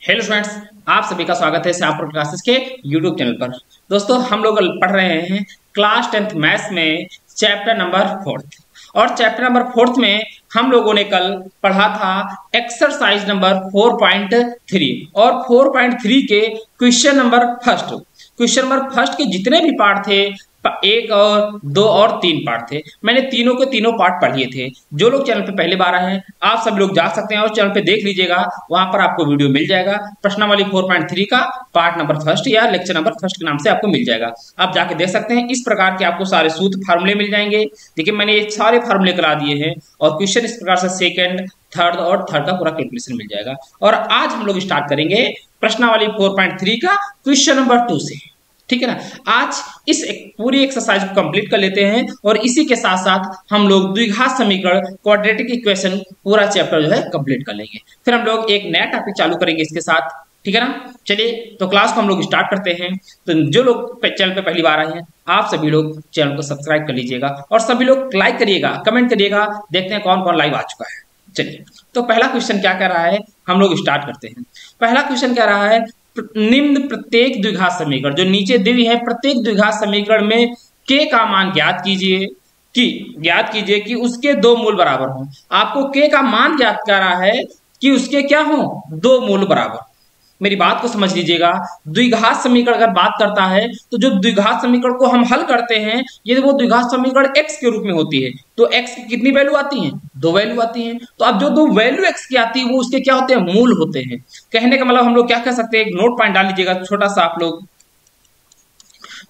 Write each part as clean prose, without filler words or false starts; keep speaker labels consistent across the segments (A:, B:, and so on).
A: Hello students, आप सभी का स्वागत है श्यामपुर क्लासेस के यूट्यूब चैनल पर। दोस्तों, हम लोग पढ़ रहे हैं क्लास 10th मैथ्स में चैप्टर नंबर 4th। और चैप्टर नंबर 4th में हम लोगों ने कल पढ़ा था एक्सरसाइज नंबर 4.3 और 4.3 के क्वेश्चन नंबर फर्स्ट के जितने भी पार्ट थे, एक और दो और तीन पार्ट थे। मैंने तीनों के तीनों पार्ट पढ़ लिए थे। जो लोग चैनल पे पहले बार आए हैं, आप सब लोग जा सकते हैं और चैनल पे देख लीजिएगा, वहां पर आपको वीडियो मिल जाएगा। प्रश्नावली 4.3 का पार्ट नंबर फर्स्ट या लेक्चर नंबर फर्स्ट के नाम से आपको मिल जाएगा। आप जाके देख सकते हैं। इस प्रकार के आपको सारे सूत्र फार्मूले मिल जाएंगे। देखिए, मैंने ये सारे फार्मूले करा दिए हैं और क्वेश्चन इस प्रकार से सेकेंड, थर्ड का पूरा कैलकुलेशन मिल जाएगा। और आज हम लोग स्टार्ट करेंगे प्रश्नावली 4.3 का क्वेश्चन नंबर 2 से। ठीक है ना। आज इस पूरी एक्सरसाइज को कंप्लीट कर लेते हैं और इसी के साथ साथ हम लोग द्विघात समीकरण, क्वाड्रेटिक इक्वेशन पूरा चैप्टर जो है कंप्लीट कर लेंगे। फिर हम लोग एक नया टॉपिक चालू करेंगे इसके साथ। ठीक है ना। चलिए, तो क्लास को हम लोग स्टार्ट करते हैं। तो जो लोग चैनल पे पहली बार आए हैं, आप सभी लोग चैनल को सब्सक्राइब कर लीजिएगा और सभी लोग लाइक करिएगा, कमेंट करिएगा। देखते हैं कौन कौन लाइव आ चुका है। चलिए, तो पहला क्वेश्चन क्या कह रहा है, हम लोग स्टार्ट करते हैं। पहला क्वेश्चन कह रहा है निम्न प्रत्येक द्विघात समीकरण, जो नीचे दी हुई है, प्रत्येक द्विघात समीकरण में k का मान ज्ञात कीजिए कि उसके दो मूल बराबर हों। आपको k का मान ज्ञात कर रहा है कि उसके क्या हों, दो मूल बराबर। मेरी बात को समझ लीजिएगा। द्विघात समीकरण अगर बात करता है तो जो द्विघात समीकरण को हम हल करते हैं, ये वो द्विघात समीकरण x के रूप में होती है। तो x की कितनी वैल्यू आती है, दो वैल्यू आती हैं। तो अब जो दो वैल्यू x की आती है वो उसके क्या होते हैं, मूल होते हैं। कहने का मतलब हम लोग क्या कह सकते हैं, एक नोट पॉइंट डाल लीजिएगा छोटा सा आप लोग।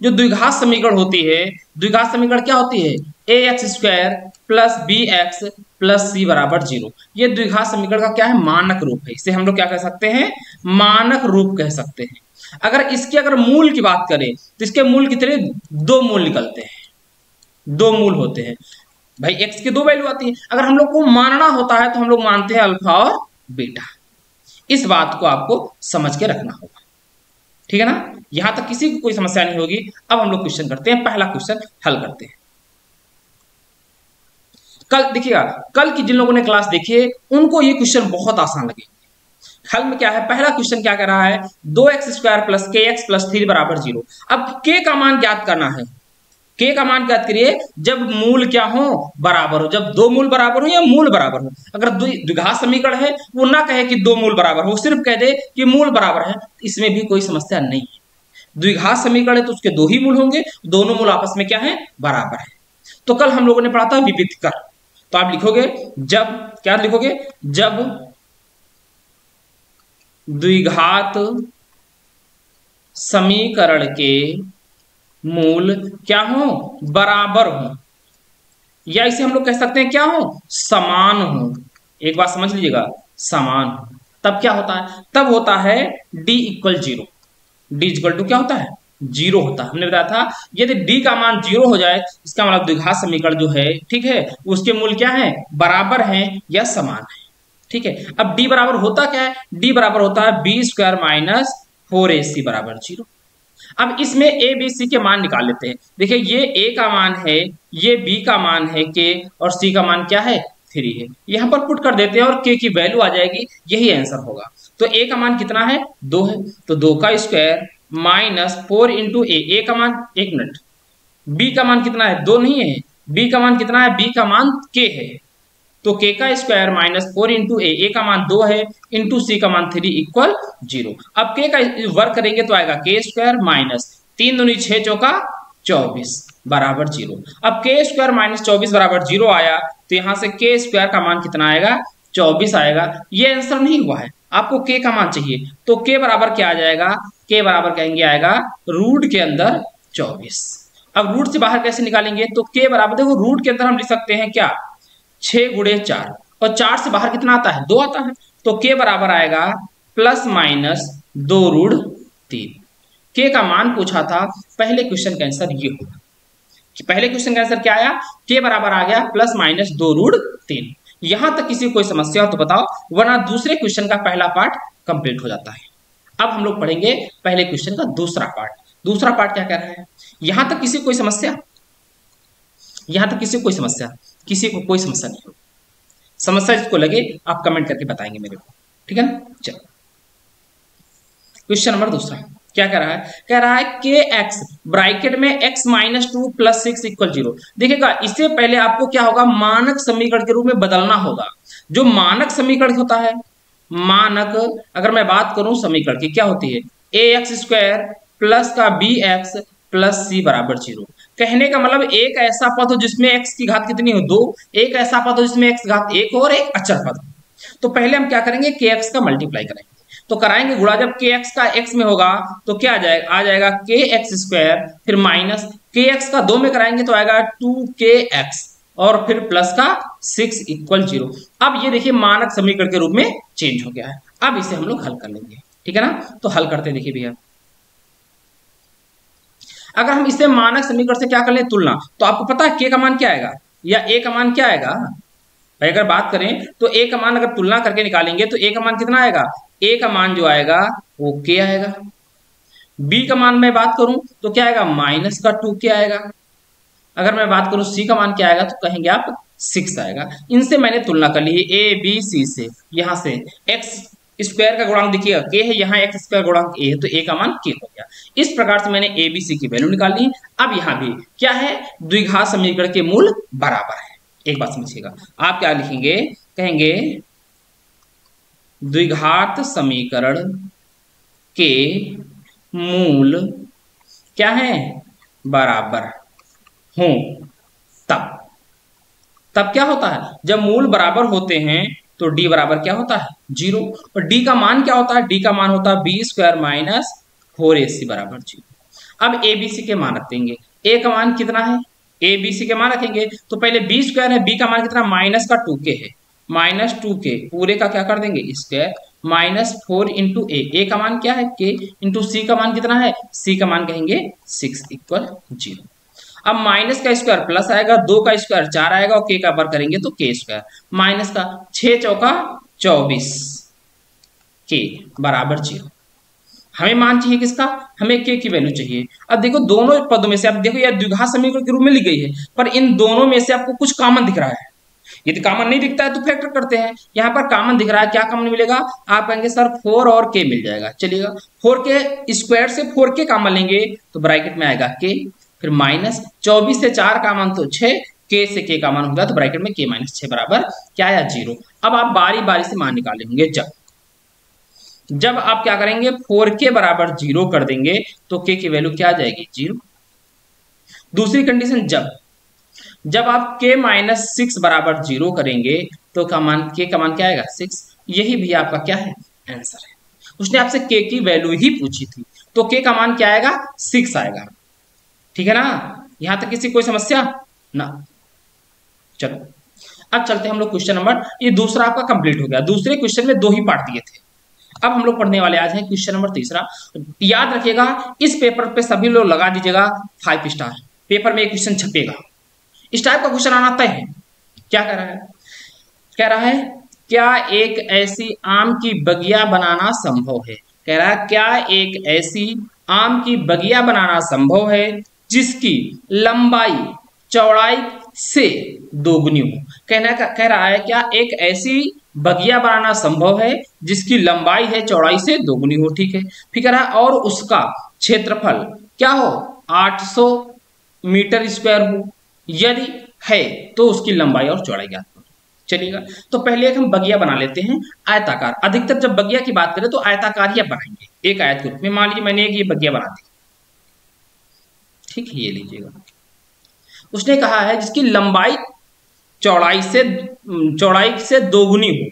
A: जो द्विघात समीकरण होती है, द्विघात समीकरण क्या होती है, ax² + bx + c बराबर 0। ये द्विघात समीकरण का क्या है, मानक रूप है। इसे हम लोग क्या कह सकते हैं, मानक रूप कह सकते हैं। अगर मूल की बात करें तो इसके मूल कितने, दो मूल निकलते हैं, दो मूल होते हैं। भाई x की दो वैल्यू आती है। अगर हम लोग को मानना होता है तो हम लोग मानते हैं अल्फा और बीटा। इस बात को आपको समझ के रखना होगा। ठीक है ना। यहां तक किसी को कोई समस्या नहीं होगी। अब हम लोग क्वेश्चन करते हैं, पहला क्वेश्चन हल करते हैं। कल देखिएगा, कल की जिन लोगों ने क्लास देखी है उनको ये क्वेश्चन बहुत आसान लगे। हल में क्या है, पहला क्वेश्चन क्या कर रहा है, 2x² + kx + 3 बराबर 0। अब k का मान ज्ञात करना है। k का मान ज्ञात करिए जब मूल क्या हो, बराबर हो। जब दो मूल बराबर हो या मूल बराबर हो। अगर द्विघात समीकरण है वो ना कहे कि दो मूल बराबर हो, सिर्फ कह दे कि मूल बराबर है, इसमें भी कोई समस्या नहीं है। द्विघात समीकरण है तो उसके दो ही मूल होंगे, दोनों मूल आपस में क्या है, बराबर है। तो कल हम लोगों ने पढ़ा था विविध कर। तो आप लिखोगे जब, क्या लिखोगे, जब द्विघात समीकरण के मूल क्या हो, बराबर हो, या इसे हम लोग कह सकते हैं क्या हो, समान हो। एक बात समझ लीजिएगा, समान हो। तब क्या होता है, तब होता है d = 0। d = क्या होता है, 0 होता है। हमने बताया था यदि d का मान 0 हो जाए, इसका मतलब द्विघात समीकरण जो है, ठीक है, उसके मूल क्या है, बराबर हैं या समान है। ठीक है। अब d बराबर होता क्या है, d बराबर होता है b² - 4ac बराबर 0। अब इसमें a b c के मान निकाल लेते हैं। देखिए, ये a का मान है, ये b का मान है k, और c का मान क्या है, 3 है। यहां पर पुट कर देते हैं और k की वैल्यू आ जाएगी, यही आंसर होगा। तो a का मान कितना है, 2 है, तो 2 का स्क्वायर -4 × a का मान, एक मिनट, b का मान कितना है, 2 नहीं है, b का मान कितना है, b का मान k है। तो k का स्क्वायर -4 × a का मान 2 है, इंटू c का मान 3 = 0। अब k का वर्क करेंगे तो आएगा k² - 3 दूनी 6 चौका 24 बराबर 0। अब k² - 24 बराबर 0 आया तो यहां से k² का मान कितना आएगा, 24 आएगा। ये आंसर नहीं हुआ है, आपको k का मान चाहिए। तो k बराबर क्या आ जाएगा, k बराबर कहेंगे आएगा रूट के अंदर 24। अब रूट से बाहर कैसे निकालेंगे, तो k बराबर, देखो रूट के अंदर हम लिख सकते हैं क्या, 6 × 4, और 4 से बाहर कितना आता है, 2 आता है। तो k बराबर आएगा ±2√3। k का मान पूछा था, पहले क्वेश्चन का आंसर ये होगा। पहले क्वेश्चन का आंसर क्या आया, k बराबर आ गया ±2√3। यहां तक किसी को कोई समस्या हो तो बताओ, वरना दूसरे क्वेश्चन का पहला पार्ट कंप्लीट हो जाता है। अब हम लोग पढ़ेंगे पहले क्वेश्चन का दूसरा पार्ट। दूसरा पार्ट क्या कह रहा है, यहां तक किसी को कोई समस्या, यहां तक किसी को कोई समस्या, किसी को कोई समस्या नहीं होगी। समस्या जिसको लगे आप कमेंट करके बताएंगे मेरे को। ठीक है ना। चलो, क्वेश्चन नंबर दूसरा क्या कह रहा है के एक्स ब्रैकेट में x minus two plus six equal zero. देखिएगा इससे पहले आपको क्या होगा, मानक समीकरण के रूप में बदलना होगा। जो मानक समीकरण होता है, मानक अगर मैं बात करूं समीकरण की क्या होती है, ए एक्स स्क्वायर प्लस का बी एक्स प्लस सी बराबर जीरो। कहने का मतलब एक ऐसा पद हो जिसमें x की घात कितनी हो, दो, एक ऐसा पद हो जिसमें x घात एक हो और एक अचर पद हो। तो पहले हम क्या करेंगे, के एक्स का मल्टीप्लाई करेंगे, तो कराएंगे गुणा। जब के एक्स का x में होगा तो क्या आ जाएगा के एक्स स्क्वायर, फिर माइनस के एक्स का दो में कराएंगे तो आएगा टू के एक्स, और फिर प्लस का सिक्स इक्वल जीरो। अब ये देखिए मानक समीकरण के रूप में चेंज हो गया है। अब इसे हम लोग हल कर लेंगे, ठीक है ना। तो हल करते देखिए भैया, अगर हम इसे मानक समीकरण से क्या कर ले तुलना, तो आपको पता है के का मान क्या आएगा या ए का मान क्या आएगा। भाई अगर बात करें तो ए का मान अगर तुलना करके निकालेंगे तो ए का मान कितना आएगा, ए का मान जो आएगा वो के आएगा। बी का मान मैं बात करूं तो क्या आएगा, माइनस का टू के आएगा। अगर मैं बात करूं सी का मान क्या आएगा तो कहेंगे आप सिक्स आएगा। इनसे मैंने तुलना कर ली है ए बी सी से। यहां से एक्स स्क्वायर का गुणांक देखिएगा के है, यहाँ एक्स स्क्वायर गुणांक ए है तो ए का मान के हो गया। इस प्रकार से मैंने ए बी सी की वैल्यू निकाल ली। अब यहाँ भी क्या है, द्विघात समीकरण के मूल बराबर है। एक बात समझिएगा, आप क्या लिखेंगे, कहेंगे द्विघात समीकरण के मूल क्या है, बराबर हों। तब क्या होता है, जब मूल बराबर होते हैं तो d बराबर क्या होता है, जीरो। और d का मान क्या होता है, d का मान होता है B square minus four AC बराबर जीरो। अब ए बी सी के मान रख देंगे, a का मान कितना है, ए बी सी के मान रखेंगे तो पहले बी स्क्वायर है, b का मान कितना माइनस का टू के है, माइनस टू के पूरे का क्या कर देंगे स्क्वायर, माइनस फोर इंटू ए का मान क्या है के, इंटू सी का मान कितना है, सी का मान कहेंगे सिक्स इक्वल जीरो। अब माइनस का स्क्वायर प्लस आएगा, दो का स्क्वायर चार आएगा और के का वर्ग करेंगे तो के स्क्वायर, माइनस का छह चौका 24 के बराबर जीरो। हमें मान चाहिए किसका, हमें के की वैल्यू चाहिए। अब देखो दोनों पदों में से, आप देखो यह द्विघात समीकरण के रूप में ली गई है, पर इन दोनों में से आपको कुछ कॉमन दिख रहा है। यदि कॉमन नहीं दिखता है तो फैक्टर करते हैं। यहाँ पर कॉमन दिख रहा है, क्या कॉमन मिलेगा, आप कहेंगे सर फोर और के मिल जाएगा। चलिएगा फोर के स्क्वायर से फोर के कॉमन लेंगे तो ब्रैकेट में आएगा के, फिर माइनस 24 से चार का मान तो 6, के से के का मान होगा तो ब्रैकेट में के माइनस 6 बराबर क्या आया, जीरो। अब आप बारी बारी से मान निकाल लेंगे। जब आप क्या करेंगे, 4k बराबर जीरो कर देंगे तो के की वैल्यू क्या आ जाएगी, जीरो। दूसरी कंडीशन, जब आप k माइनस सिक्स बराबर जीरो करेंगे तो के का मान क्या आएगा, सिक्स। यही भी आपका क्या है, आंसर है। उसने आपसे k की वैल्यू ही पूछी थी तो k का मान क्या आएगा, सिक्स आएगा। ठीक है ना, यहां तक किसी कोई समस्या ना। चलो अब चलते हैं हम लोग क्वेश्चन नंबर, ये दूसरा आपका कंप्लीट हो गया। दूसरे क्वेश्चन में दो ही पार्ट दिए थे। अब हम लोग पढ़ने वाले आज हैं क्वेश्चन नंबर तीसरा। याद रखिएगा इस पेपर पे सभी लोग लगा दीजिएगा 5 स्टार। पेपर में एक क्वेश्चन छपेगा, इस टाइप का क्वेश्चन आना तय है। क्या कह रहा है, कह रहा है क्या एक ऐसी आम की बगिया बनाना संभव है। कह रहा है क्या एक ऐसी आम की बगिया बनाना संभव है जिसकी लंबाई चौड़ाई से दोगुनी हो। कह रहा है क्या एक ऐसी बगिया बनाना संभव है जिसकी लंबाई है चौड़ाई से दोगुनी हो। ठीक है, फिर कह रहा है और उसका क्षेत्रफल क्या हो, 800 मीटर स्क्वायर हो। यदि है तो उसकी लंबाई और चौड़ाई ज्ञात करो। चलिएगा तो पहले एक हम बगिया बना लेते हैं आयताकार। अधिकतर जब बगिया की बात करें तो आयताकार ही बनाएंगे, एक आयत के रूप में। मान लीजिए मैंने एक ये बगिया बना दी, ठीक है, ये लीजिएगा। उसने कहा है जिसकी लंबाई चौड़ाई से दोगुनी हो।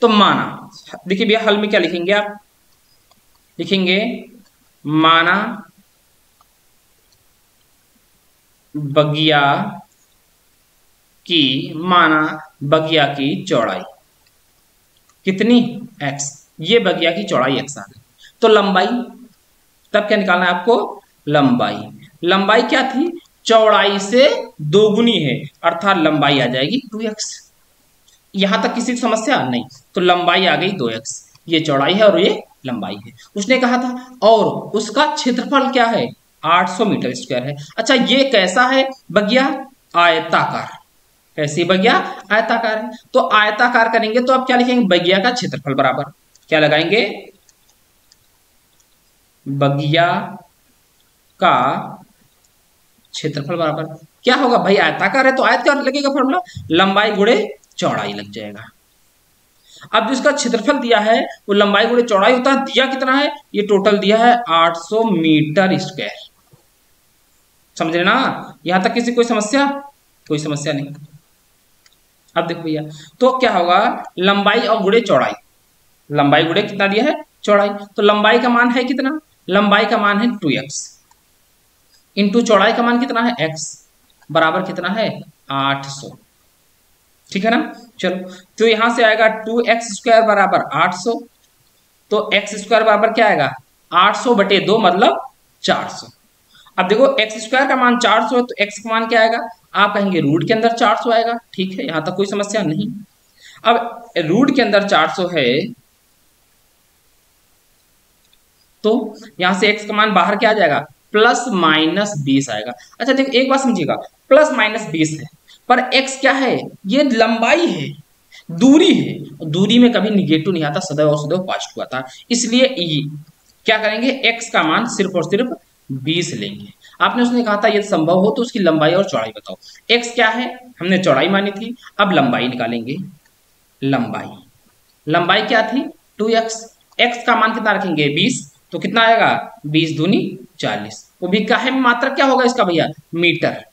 A: तो माना, देखिए भैया हल में क्या लिखेंगे, आप लिखेंगे माना बगिया की चौड़ाई कितनी, x। ये बगिया की चौड़ाई x आ गई। तो लंबाई, तब क्या निकालना है आपको, लंबाई क्या थी, चौड़ाई से दोगुनी है, अर्थात लंबाई आ जाएगी 2x। यहां तक किसी समस्या नहीं, तो लंबाई आ गई 2x, ये चौड़ाई है और ये लंबाई है। उसने कहा था और उसका क्षेत्रफल क्या है, 800 मीटर स्क्वायर है। अच्छा ये कैसा है बगिया, आयताकार। कैसी बगिया, आयताकार है। तो आयताकार करेंगे तो आप क्या लिखेंगे, बगिया का क्षेत्रफल बराबर क्या लगाएंगे, बगिया का क्षेत्रफल बराबर क्या होगा भाई, आयताकार है तो आयताकार लगेगा फॉर्मूला, लंबाई गुणे चौड़ाई लग जाएगा। अब जिसका क्षेत्रफल दिया है वो लंबाई गुणे चौड़ाई होता है, दिया कितना है, ये टोटल दिया है 800 मीटर स्क्वायर। समझ रहे ना, यहां तक किसी कोई समस्या, कोई समस्या नहीं। अब देखो भैया, तो क्या होगा, लंबाई और गुणे चौड़ाई, लंबाई गुणे कितना दिया है, चौड़ाई, तो लंबाई का मान है कितना, लंबाई का मान है 2x इंटू चौड़ाई का मान कितना है x, बराबर कितना है 800। ठीक है ना, चलो तो यहां से आएगा 2x स्क्वायर बराबर 800, तो x स्क्वायर बराबर क्या आएगा 800 बटे 2 मतलब 400। अब देखो x स्क्वायर का मान 400 है तो x का मान क्या आएगा, आप कहेंगे रूट के अंदर 400 आएगा। ठीक है, यहां तक कोई समस्या नहीं। अब रूट के अंदर 400 है तो यहां से x का मान बाहर क्या आ जाएगा, प्लस माइनस 20 आएगा। अच्छा देखो एक बात समझिएगा, प्लस माइनस 20 है पर x क्या है, ये लंबाई है, दूरी है, दूरी में कभी निगेटिव नहीं आता, सदैव और सदैव पॉजिटिव आता है, इसलिए क्या करेंगे, x का मान सिर्फ और सिर्फ 20 लेंगे। आपने उसने कहा था यदि संभव हो तो उसकी लंबाई और चौड़ाई बताओ, x क्या है, हमने चौड़ाई मानी थी, अब लंबाई निकालेंगे। लंबाई, लंबाई क्या थी 2x, x का मान कितना रखेंगे 20, तो कितना आएगा 20 दूनी 40, वो भी काहे में मात्रक क्या होगा इसका भैया, मीटर,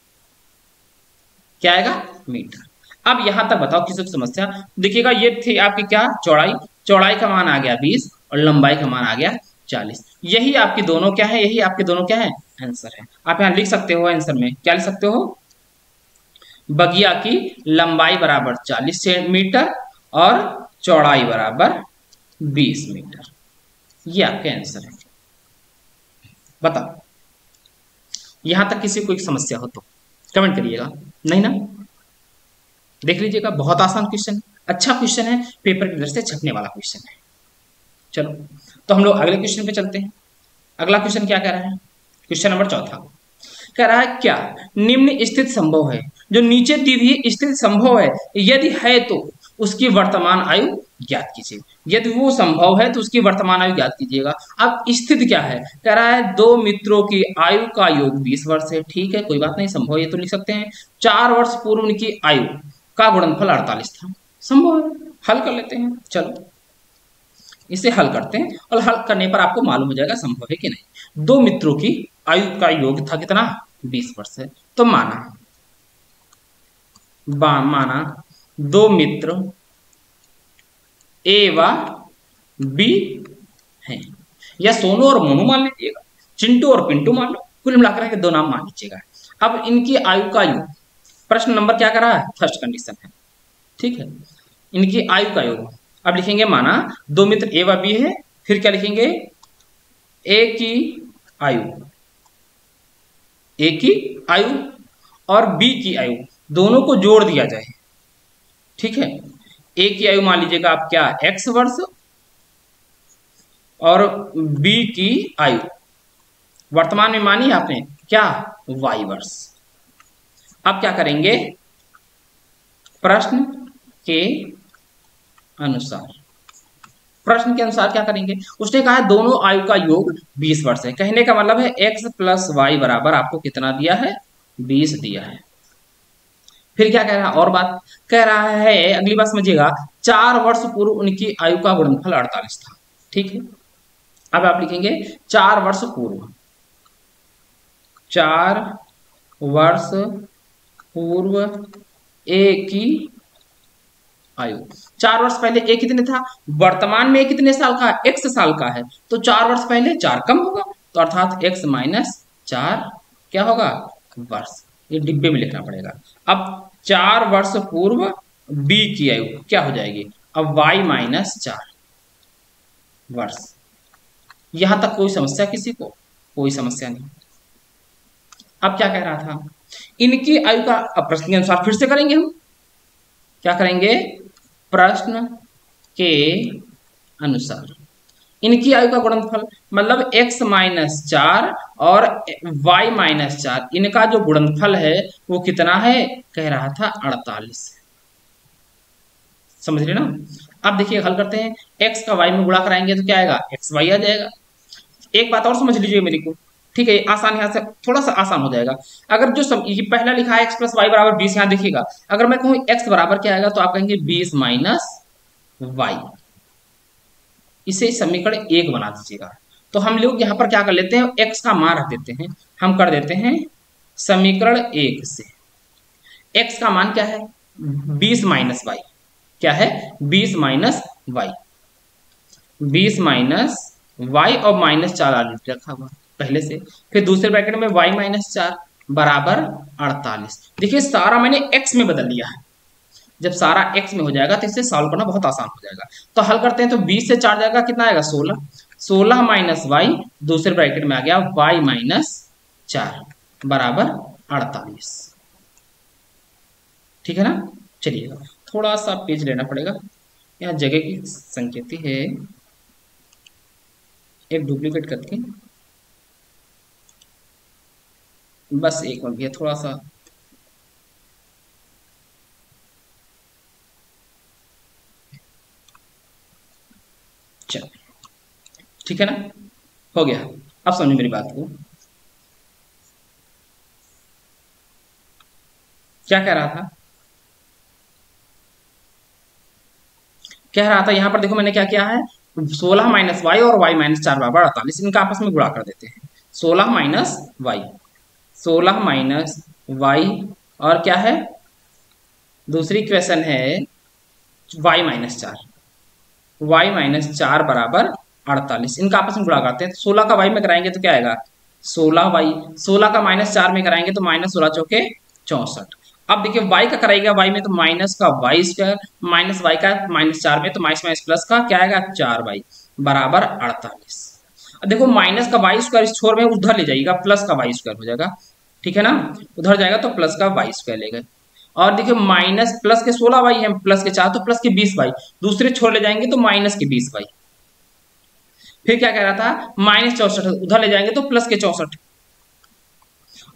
A: क्या आएगा मीटर। अब यहां तक बताओ किसी की समस्या, देखिएगा ये थी आपकी क्या चौड़ाई, चौड़ाई का मान आ गया 20 और लंबाई का मान आ गया 40, यही आपकी दोनों क्या है, यही आपके दोनों क्या है आंसर है। आप यहां लिख सकते हो आंसर में क्या लिख सकते हो, बगिया की लंबाई बराबर 40 मीटर और चौड़ाई बराबर 20 मीटर, ये आपके आंसर है। बताओ यहां तक किसी को एक समस्या हो तो कमेंट करिएगा, नहीं ना, देख लीजिएगा बहुत आसान क्वेश्चन, अच्छा क्वेश्चन है, पेपर की तरफ से छपने वाला क्वेश्चन है। चलो तो हम लोग अगले क्वेश्चन पे चलते हैं। अगला क्वेश्चन क्या कह रहा है, क्वेश्चन नंबर चौथा कह रहा है क्या निम्न स्थिति संभव है, जो नीचे दी हुई स्थिति संभव है, यदि है तो उसकी वर्तमान आयु ज्ञात कीजिए, यदि वो संभव है तो उसकी वर्तमान आयु ज्ञात कीजिएगा। अब स्थिति क्या है, कह रहा है दो मित्रों की आयु का योग 20 वर्ष है, ठीक है कोई बात नहीं, संभव ये तो लिख सकते हैं। 4 वर्ष पूर्व उनकी आयु का गुणनफल 48 था, संभव है, हल कर लेते हैं। चलो इसे हल करते हैं और हल करने पर आपको मालूम हो जाएगा संभव है कि नहीं। दो मित्रों की आयु का योग था कितना 20 वर्ष है, तो माना दो मित्र ए व बी हैं, या सोनू और मोनू मान लीजिएगा, चिंटू और पिंटू मान लो, कुल मिलाकर के दो नाम मान लीजिएगा। अब इनकी आयु का योग, प्रश्न नंबर क्या कर रहा है, फर्स्ट कंडीशन है, ठीक है, इनकी आयु का योग। अब लिखेंगे माना दो मित्र ए व बी है, फिर क्या लिखेंगे ए की आयु, ए की आयु और बी की आयु दोनों को जोड़ दिया जाए, ठीक है। ए की आयु मान लीजिएगा आप क्या x वर्ष और बी की आयु वर्तमान में मानी आपने क्या y वर्ष। अब क्या करेंगे, प्रश्न के अनुसार, प्रश्न के अनुसार क्या करेंगे, उसने कहा है दोनों आयु का योग 20 वर्ष है, कहने का मतलब है x प्लस वाई बराबर आपको कितना दिया है 20 दिया है। फिर क्या कह रहा है, और बात कह रहा है, अगली बात समझिएगा, 4 वर्ष पूर्व उनकी आयु का गुणनफल 48 था, ठीक है। अब आप लिखेंगे 4 वर्ष पूर्व, 4 वर्ष पूर्व ए की आयु, 4 वर्ष पहले ए कितने था, वर्तमान में ए कितने साल का है, x साल का है, तो 4 वर्ष पहले 4 कम होगा, तो अर्थात x माइनस 4 क्या होगा वर्ष, ये डिब्बे में लिखना पड़ेगा। अब 4 वर्ष पूर्व b की आयु क्या हो जाएगी, अब y माइनस 4 वर्ष। यहां तक कोई समस्या किसी को, कोई समस्या नहीं। अब क्या कह रहा था, इनकी आयु का, अब प्रश्न के अनुसार फिर से करेंगे हम, क्या करेंगे, प्रश्न के अनुसार इनकी आयु का गुणनफल मतलब x माइनस 4 और y माइनस 4, इनका जो गुणनफल है वो कितना है, कह रहा था 48, समझ रहे ना। अब देखिए हल करते हैं, x का y में गुणा कराएंगे तो क्या आएगा xy आ जाएगा, एक बात और समझ लीजिए मेरी को, ठीक है, आसान यहाँ से थोड़ा सा आसान हो जाएगा। अगर ये पहला लिखा है x प्लस वाई बराबर 20, यहाँ देखिएगा अगर मैं कहूँ x बराबर क्या आएगा तो आप कहेंगे 20 माइनस वाई, इसे समीकरण 1 बना दीजिएगा। तो हम लोग यहाँ पर क्या कर लेते हैं, x का मान रख देते हैं, हम कर देते हैं समीकरण 1 से x का मान क्या है 20 माइनस वाई, क्या है 20 माइनस वाई, 20 माइनस वाई और माइनस 4 ऑलरेडी रखा हुआ पहले से, फिर दूसरे ब्रैकेट में y माइनस 4 बराबर 48। देखिए सारा मैंने x में बदल दिया है, जब सारा x में हो जाएगा तो इसे सॉल्व करना बहुत आसान हो जाएगा। तो हल करते हैं, तो 20 से 4 जाएगा कितना आएगा 16, 16 माइनस वाई दूसरे ब्रैकेट में आ गया y माइनस 4 बराबर 48, ठीक है ना। चलिएगा थोड़ा सा पेज लेना पड़ेगा, यहाँ जगह की संकेती है, एक डुप्लीकेट करके बस एक मिनट भैया थोड़ा सा, चल ठीक है ना, हो गया। अब समझो मेरी बात को, क्या कह रहा था, कह रहा था यहाँ पर देखो मैंने क्या किया है, 16 माइनस वाई और वाई माइनस 4 बराबर 48, इनका आपस में गुणा कर देते हैं। 16 माइनस वाई, 16 माइनस वाई और क्या है दूसरी क्वेश्चन है वाई माइनस 4, वाई माइनस 4 बराबर 48, इनका आपस में गुणा करते हैं। तो 16 का वाई में कराएंगे तो क्या आएगा 16 वाई, 16 का माइनस 4 में कराएंगे तो माइनस 16 चौके 64। अब देखिए y का कराएगा y में तो माइनस का वाई स्क्वायर, माइनस वाई का माइनस 4 में तो माइनस माइनस प्लस का क्या आएगा 4y बराबर 48। अब देखो माइनस का वाई स्क्वायर इस छोर में उधर ले जाइएगा, प्लस का वाई स्क्वायर हो जाएगा, ठीक है ना, उधर जाएगा तो प्लस का वाई स्क्वायर ले गए। और देखिए माइनस प्लस के 16 वाई है, प्लस के 4 तो प्लस के 20 वाई, दूसरे छोर ले जाएंगे तो माइनस के 20 वाई। फिर क्या कह रहा था माइनस 64 उधर ले जाएंगे तो प्लस के 64,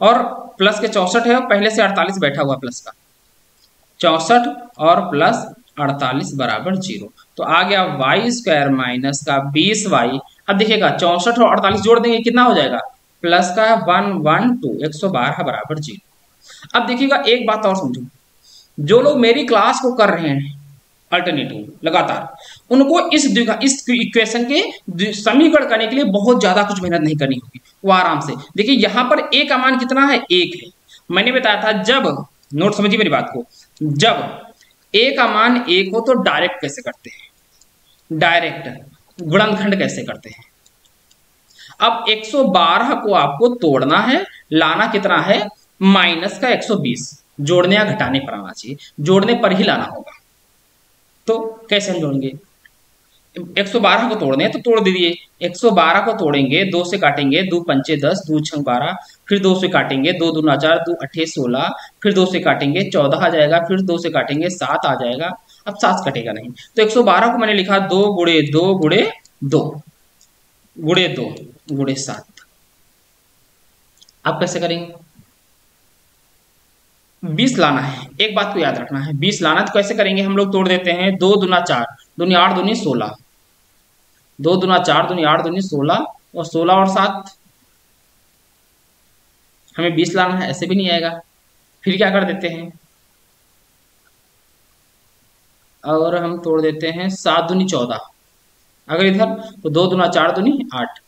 A: और प्लस के 64 है पहले से 48 बैठा हुआ प्लस का 64 और प्लस 48 बराबर 0, तो आ गया वाई स्क्वायर माइनस का 20y। अब देखिएगा 64 और 48 जोड़ देंगे कितना हो जाएगा प्लस का 112 112 बराबर 0। अब देखिएगा एक बात और समझो, जो लोग मेरी क्लास को कर रहे हैं अल्टरनेटिव लगातार, उनको इस इक्वेशन के समीकरण करने के लिए बहुत ज्यादा कुछ मेहनत नहीं करनी होगी, वो आराम से देखिए यहाँ पर a का मान कितना है 1 है, मैंने बताया था जब, नोट समझिए मेरी बात को, जब a का मान 1 हो तो डायरेक्ट कैसे करते हैं, डायरेक्ट गुणनखंड कैसे करते हैं। अब 112 को आपको तोड़ना है, लाना कितना है माइनस का 120, जोड़ने या घटाने पर आना चाहिए, जोड़ने पर ही लाना होगा। तो कैसे हम जोड़ेंगे, 112 को तोड़ने हैं तो तोड़ दीजिए, 112 को तोड़ेंगे, 2 से काटेंगे, 2 पंचे 10, 2 छंग 12, फिर 2 से काटेंगे, 2 दूना 4, 2 अट्ठे 16, फिर 2 से काटेंगे 14 आ जाएगा, फिर 2 से काटेंगे 7 आ जाएगा। अब 7 कटेगा नहीं, तो 112 को मैंने लिखा 2 गुणे 2 गुणे 2 गुणे 2 गुणे 7। आप कैसे करेंगे, 20 लाना है, एक बात को याद रखना है, 20 लाना तो कैसे करेंगे, हम लोग तोड़ देते हैं, 2 दूना 4 दूनी 8 दूनी 16, 2 दूना 4 दूनी 8 दूनी 16, और 16 और 7 हमें 20 लाना है, ऐसे भी नहीं आएगा। फिर क्या कर देते हैं, और हम तोड़ देते हैं 7 दूनी 14, अगर इधर तो 2 दूना 4 दूनी 8,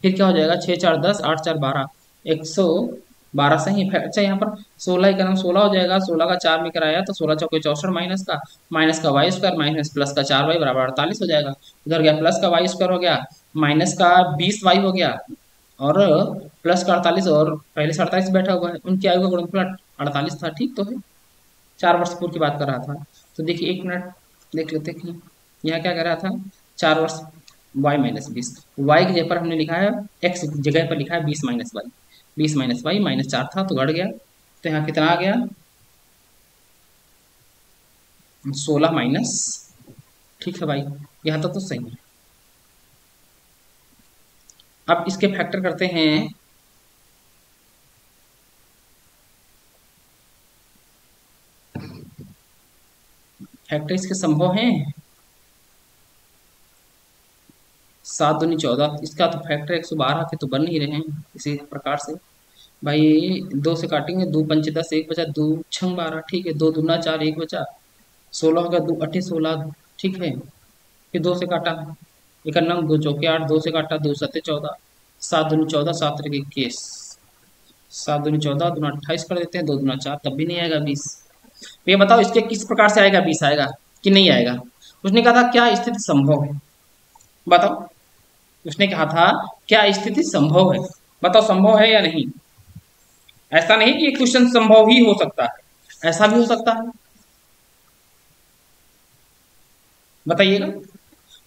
A: फिर क्या हो जाएगा 6 4 10 8 4 12, 112 सही है। अच्छा यहाँ पर 16 ही करम 16 हो जाएगा, 16 का 4 में कराया तो 16 चौके 64 माइनस का वाई स्क्वायर माइनस प्लस का 4y बराबर 48 हो जाएगा। उधर गया प्लस का वाई स्क्वायर हो गया, माइनस का 20y हो गया, और प्लस का 48, और पहले से 48 बैठा हुआ है, उनकी आयु का गुणनफल 48 था, ठीक तो है, 4 वर्ष पूर्व की बात कर रहा था। तो देखिए 1 मिनट देख लेते कि यहाँ क्या कर रहा था, 4 वर्ष y माइनस 20, वाई की जगह पर हमने लिखा है x जगह पर लिखा है 20 minus Y, 20 minus Y minus 4 था तो घट गया, तो यहाँ कितना आ गया 16 माइनस, ठीक है भाई यहाँ तक तो सही है। अब इसके फैक्टर करते हैं, फैक्टर इसके संभव हैं, 7 दूनी 14, इसका तो फैक्टर 112 के तो बन नहीं रहे हैं इसी प्रकार से। भाई 2 से काटेंगे, 2 पंचे 10, 1 बचा, 2 छंग 12, ठीक है, 2 दूना 4, 1 बचा, 16 हो गया, 2 अट्ठे 16, ठीक है। फिर 2 से काटा, 91, 2 चौके 8, 2 से काटा, 2 सत्ते 14, 7 दूनी 14, 7 तरीके 21, 7 दूनी 14, दूना 28 कर देते हैं, 2 दूना 4, तब भी नहीं आएगा 20। तो ये बताओ इसके किस प्रकार से आएगा, 20 आएगा कि नहीं आएगा। उसने कहा था क्या स्थिति संभव है, बताओ। उसने कहा था क्या स्थिति संभव है, बताओ संभव है या नहीं। ऐसा नहीं कि क्वेश्चन संभव ही हो सकता है, ऐसा भी हो सकता है, बताइएगा।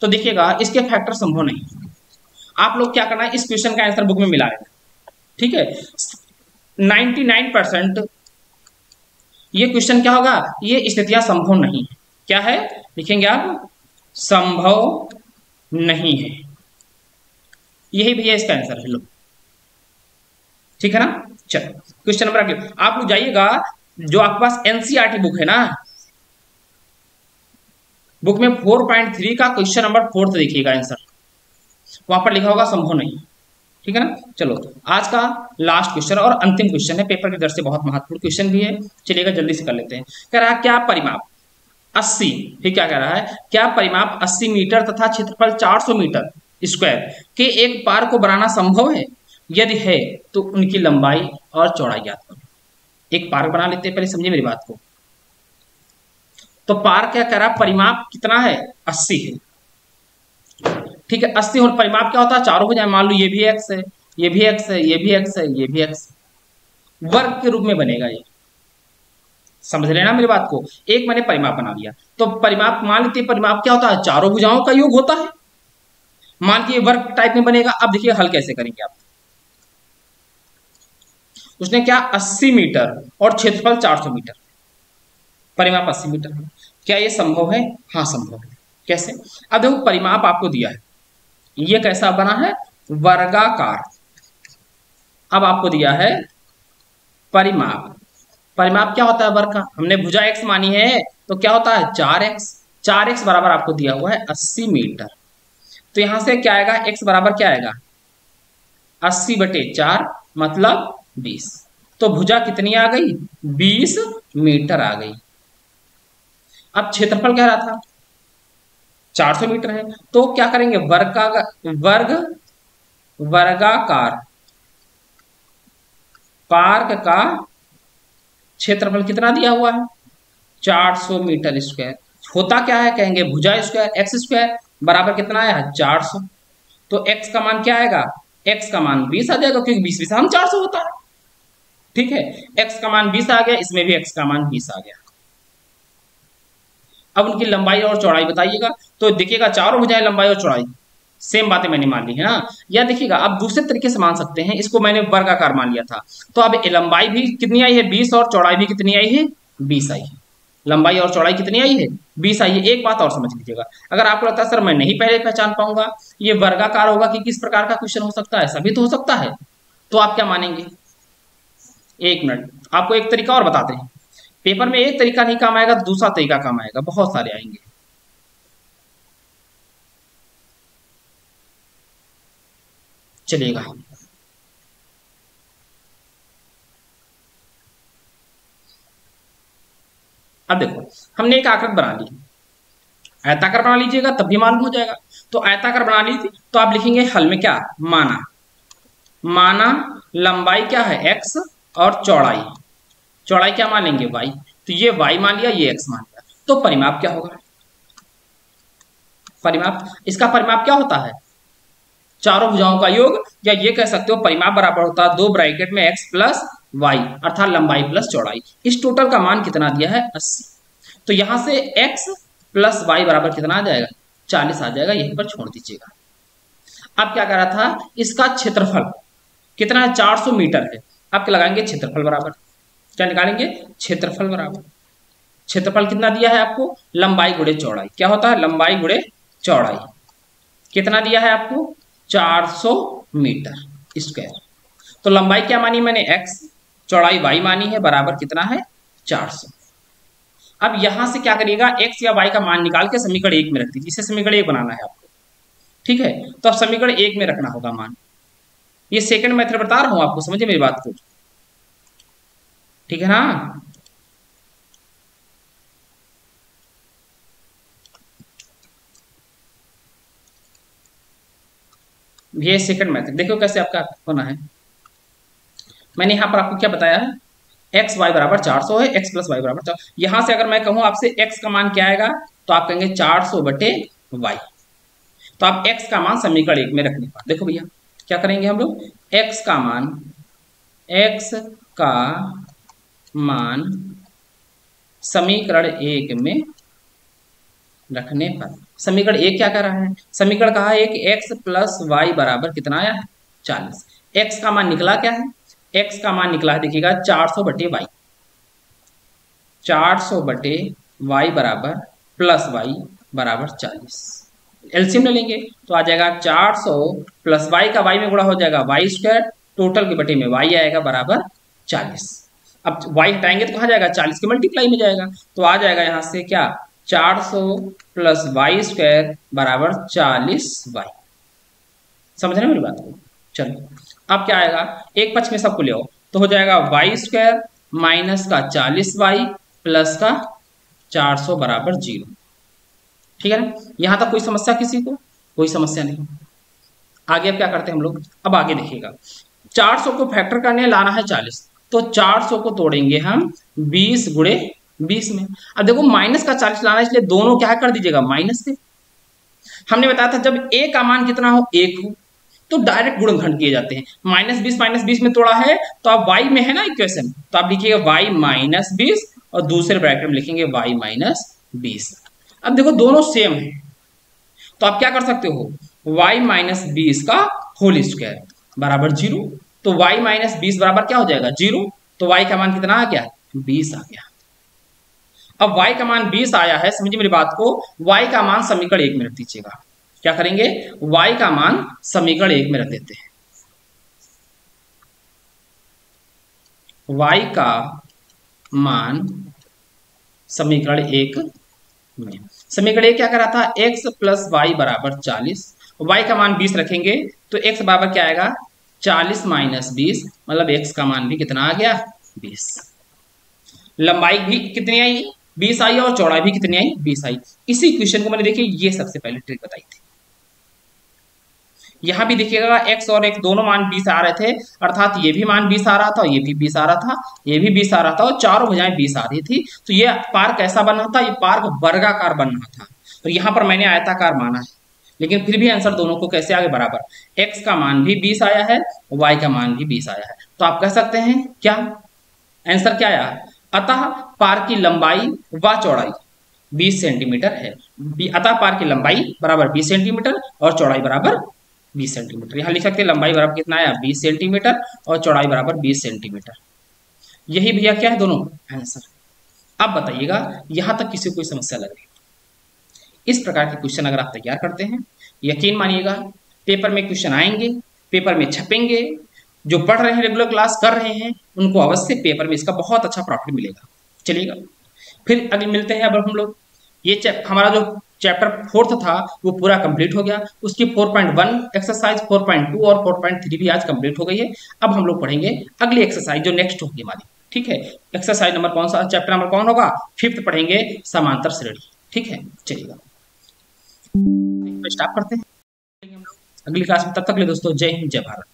A: तो देखिएगा इसके फैक्टर संभव नहीं। आप लोग क्या करना है, इस क्वेश्चन का आंसर बुक में मिला लेना, ठीक है। 99% ये क्वेश्चन क्या होगा, ये स्थितियां संभव नहीं है, क्या है लिखेंगे आप, संभव नहीं है, यही भैया इसका आंसर है। लो ठीक है ना। चलो क्वेश्चन नंबर अगले आप लोग जाइएगा, जो आपके पास एनसीईआरटी बुक है ना, बुक में 4.3 का क्वेश्चन नंबर 4 देखिएगा आंसर, वहां पर लिखा होगा संभव नहीं, ठीक है ना। चलो आज का लास्ट क्वेश्चन और अंतिम क्वेश्चन है, पेपर की दर से बहुत महत्वपूर्ण क्वेश्चन भी है, चलिएगा जल्दी से कर लेते हैं। कह रहा है क्या परिमाप 80, ठीक क्या कह रहा है, क्या परिमाप 80 मीटर तथा क्षेत्रफल 400 मीटर स्क्वायर के एक पार को बनाना संभव है, यदि है तो उनकी लंबाई और चौड़ाई ज्ञात करो। एक पार्क बना लेते हैं, पहले समझिए मेरी बात को। तो पार्क क्या कह रहा है, परिमाप कितना है 80 है, ठीक है। 80 और परिमाप क्या होता है, चारों भुजाएं, मान लो ये भी एक्स है, ये भी एक्स है, ये भी एक्स है, ये भी एक्स, वर्ग के रूप में बनेगा ये, समझ लेना मेरी बात को। एक मैंने परिमाप बना लिया, तो परिमाप मान लेते परिमाप क्या होता है, चारों भुजाओं का योग होता है, मान के वर्ग टाइप में बनेगा। अब देखिए हल कैसे करेंगे आप। उसने क्या 80 मीटर और क्षेत्रफल 400 मीटर, परिमाप 80 मीटर है, क्या ये संभव है, हाँ संभव है। कैसे, अब देखो परिमाप आपको दिया है, ये कैसा बना है, वर्गाकार। अब आपको दिया है परिमाप, परिमाप क्या होता है वर्ग का, हमने भुजा x मानी है, तो क्या होता है 4x, 4x बराबर आपको दिया हुआ है 80 मीटर। तो यहां से क्या आएगा, x बराबर क्या आएगा 80/4 मतलब 20। तो भुजा कितनी आ गई, 20 मीटर आ गई। अब क्षेत्रफल कह रहा था 400 मीटर है, तो क्या करेंगे वर्गाकार पार्क का क्षेत्रफल कितना दिया हुआ है 400 मीटर स्क्वायर। होता क्या है, कहेंगे भुजा स्क्वायर एक्स स्क्वायर बराबर कितना आया 400, तो x का मान क्या आएगा, x का मान 20 आ जाएगा, क्योंकि 20 हम 400 होता है, ठीक है। x का मान 20 आ गया, इसमें भी x का मान 20 आ गया। अब उनकी लंबाई और चौड़ाई बताइएगा। तो देखिएगा चारों भुजाएं लंबाई और चौड़ाई सेम बातें मैंने मान ली है ना। या देखिएगा अब दूसरे तरीके से मान सकते हैं, इसको मैंने वर्गाकार मान लिया था, तो अब लंबाई भी कितनी आई है 20 और चौड़ाई भी कितनी आई है 20 आई है, लंबाई और चौड़ाई कितनी आई है 20 आई है। एक बात और समझ लीजिएगा, अगर आपको लगता है सर मैं नहीं पहले पहचान पाऊंगा, ये वर्गाकार होगा कि किस प्रकार का क्वेश्चन हो सकता है, सभी तो हो सकता है, तो आप क्या मानेंगे। एक मिनट आपको एक तरीका और बताते हैं, पेपर में एक तरीका नहीं काम आएगा, दूसरा तरीका काम आएगा, बहुत सारे आएंगे। चलिएगा अब देखो, हमने एक आकृति बना ली, आयताकार बना लीजिएगा तब भी मालूम हो जाएगा। तो आयताकार बना ली थी, तो आप लिखेंगे हल में क्या, माना, माना लंबाई क्या है x और चौड़ाई, चौड़ाई क्या मान लेंगे y, तो ये y मान लिया, ये x मान लिया, तो परिमाप क्या होगा, परिमाप, इसका परिमाप क्या होता है चारों भुजाओं का योग, या ये कह सकते हो परिमाप बराबर होता है 2 ब्रैकेट में x प्लस वाई, अर्थात लंबाई प्लस चौड़ाई। इस टोटल का मान कितना दिया है 80, तो यहां से x प्लस वाई बराबर कितना आ जाएगा 40 आ जाएगा, यहीं पर छोड़ दीजिएगा। अब क्या कह रहा था, इसका क्षेत्रफल कितना है 400 मीटर है, अब लगाएंगे क्षेत्रफल बराबर, क्या निकालेंगे क्षेत्रफल बराबर, क्षेत्रफल कितना दिया है आपको, लंबाई गुणे चौड़ाई, क्या होता है लंबाई गुणे चौड़ाई, कितना दिया है आपको 400 मीटर स्क्वायर। तो लंबाई क्या मानी मैंने x, चौड़ाई y मानी है, बराबर कितना है 400। अब यहां से क्या करिएगा, x या y का मान निकाल के समीकरण 1 में रख दीजिए, इसे समीकरण 1 बनाना है आपको, ठीक है, तो अब समीकरण 1 में रखना होगा मान। ये सेकंड मेथड बता रहा हूं आपको, समझिए मेरी बात को, ठीक है ना। ये सेकंड मेथड देखो कैसे आपका होना है। मैंने यहां पर आपको क्या बताया है, एक्स वाई बराबर 400 है, एक्स प्लस वाई बराबर 400। यहां से अगर मैं कहूं आपसे एक्स का मान क्या आएगा, तो आप कहेंगे 400 बटे वाई। तो आप एक्स का मान समीकरण 1 में रखने पर देखो भैया क्या करेंगे हम लोग, एक्स का मान, एक्स का मान समीकरण 1 में रखने पर, समीकरण 1 क्या कर रहा है, समीकरण कहा है कि एक्स प्लस वाई बराबर कितना आया है 40। एक्स का मान निकला क्या है, एक्स का मान निकला है देखिएगा 400 बटे वाई, 400 बटे वाई बराबर प्लस वाई बराबर 40। एलसीएम ले लेंगे तो आ जाएगा 400 प्लस वाई का वाई में गुणा हो जाएगा वाई स्क्वायर, टोटल के बटे में वाई आएगा बराबर 40। अब वाई हटाएंगे तो कहाँ जाएगा, 40 के मल्टीप्लाई में जाएगा, तो आ जाएगा यहाँ से क्या 400 प्लस वाई स्क्वायर बराबर 40 वाई। समझ रहे मेरी बात को। चलो अब क्या आएगा, एक पक्ष में सबको ले आओ तो हो जाएगा वाई स्क्वायर माइनस का 40 वाई प्लस का 400 बराबर 0। ठीक है ना, यहां तक कोई समस्या किसी को, कोई समस्या नहीं। आगे अब क्या करते हैं हम लोग, अब आगे देखिएगा 400 को फैक्टर करने लाना है 40, तो 400 को तोड़ेंगे हम 20 गुणे 20 में। अब देखो माइनस का 40 लाना है, इसलिए दोनों क्या कर दीजिएगा माइनस के। हमने बताया था जब ए का मान कितना हो 1 हो तो डायरेक्ट गुणनखंड किए जाते हैं। माइनस बीस में तोड़ा है तो आप वाई में है ना इक्वेशन, तो आप लिखिएगा वाई माइनस 20 और दूसरे ब्रैकेट में लिखेंगे वाई माइनस 20। अब देखो दोनों सेम है तो आप क्या कर सकते हो, वाई माइनस 20 का होल स्क्वायर बराबर 0, तो वाई माइनस 20 बराबर क्या हो जाएगा 0, तो वाई का मान कितना आ गया 20 आ गया। अब y का मान 20 आया है, समझिए मेरी बात को, y का मान समीकरण 1 में रख दीजिएगा। क्या करेंगे, y का मान समीकरण 1 में रख देते हैं। y का मान समीकरण 1 में, समीकरण 1 क्या कर रहा था, x प्लस वाई बराबर 40, y का मान 20 रखेंगे तो x बराबर क्या आएगा 40 माइनस 20, मतलब x का मान भी कितना आ गया 20। लंबाई भी कितनी आई 20 आई और चौड़ाई भी कितनी आई 20 आई। इसी क्वेश्चन को मैंने देखिए ये सबसे पहले ट्रिक बताई थी। यहां भी देखिएगा x और x दोनों मान 20 आ रहे थे, अर्थात ये भी मान 20 आ रहा था, ये भी 20 आ रहा था, ये भी 20 आ रहा था और चारों भुजाएं 20 आ रही थी। तो ये पार्क कैसा बन रहा था, ये पार्क वर्गाकार बन रहा था। तो यहां पर मैंने आयताकार माना है, लेकिन फिर भी आंसर दोनों को कैसे आगे बराबर, x का मान भी 20 आया है, y का मान भी 20 आया है। तो आप कह सकते हैं क्या आंसर क्या आया, अतः पार्क की लंबाई व चौड़ाई 20 सेंटीमीटर है। अतः पार्क की लंबाई बराबर 20 सेंटीमीटर और चौड़ाई बराबर 20 सेंटीमीटर। यहां लिख सकते हैं लंबाई बराबर कितना आया 20 सेंटीमीटर और चौड़ाई बराबर 20 सेंटीमीटर। यही भैया क्या है दोनों आंसर। अब बताइएगा यहां तक किसी को कोई समस्या लग रही है। इस प्रकार के क्वेश्चन अगर आप तैयार करते हैं, यकीन मानिएगा पेपर में क्वेश्चन आएंगे, पेपर में छपेंगे, जो पढ़ रहे हैं रेगुलर क्लास कर रहे हैं उनको अवश्य पेपर में इसका बहुत अच्छा प्रॉफिट मिलेगा। चलिएगा फिर अगले मिलते हैं। अब हम लोग ये हमारा जो चैप्टर 4 था वो पूरा कंप्लीट हो गया, उसकी 4.1 एक्सरसाइज 4.2 और 4.3 भी आज कंप्लीट हो गई है। अब हम लोग पढ़ेंगे अगली एक्सरसाइज जो नेक्स्ट होगी हमारी। ठीक है, एक्सरसाइज नंबर कौन सा, चैप्टर नंबर कौन होगा, 5th पढ़ेंगे समांतर श्रेणी। ठीक है चलिएगा स्टार्ट करते हैं अगली क्लास में। तब तक ले दोस्तों जय हिंद जय भारत।